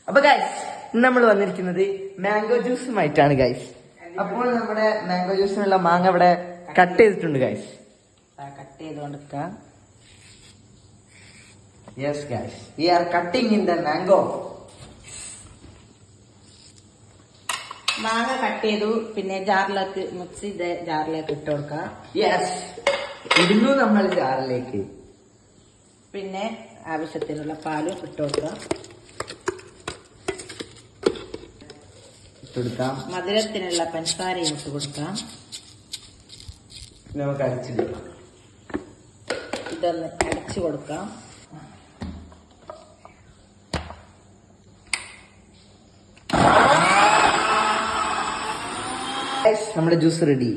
അപ്പൊ ഗൈസ് നമ്മൾ വന്നിരിക്കുന്നത് മാംഗോ ജ്യൂസുമായിട്ടാണ് ഗൈസ്. അപ്പോൾ നമ്മുടെ മാംഗോ ജ്യൂസിനുള്ള മാങ്ങ ഇവിടെ കട്ട് ചെയ്തിട്ടുണ്ട് ഗൈസ്. കട്ട് ചെയ്തുകൊണ്ടിരിക്കാം. Yes guys, we are cutting in the mango. മാങ്ങ കട്ട് ചെയ്തു. പിന്നെ ജാറിലേക്ക് മിക്സി ജാറിലേക്ക് ഇട്ട് കൊടുക്കാം. യെസ്, ഇടുന്നു നമ്മൾ ജാറിലേക്ക്. പിന്നെ ആവശ്യത്തിനുള്ള പാലും ഇട്ട് കൊടുക്കാം. ഇട്ടെടുക്കാം. മധുരത്തിനുള്ള പഞ്ചസാരയും ഇട്ട് കൊടുക്കാം. നമുക്ക് അടിച്ചെടുക്കാം. ഇതൊന്ന് അടിച്ചു കൊടുക്കാം. നമ്മുടെ ജ്യൂസ് റെഡി.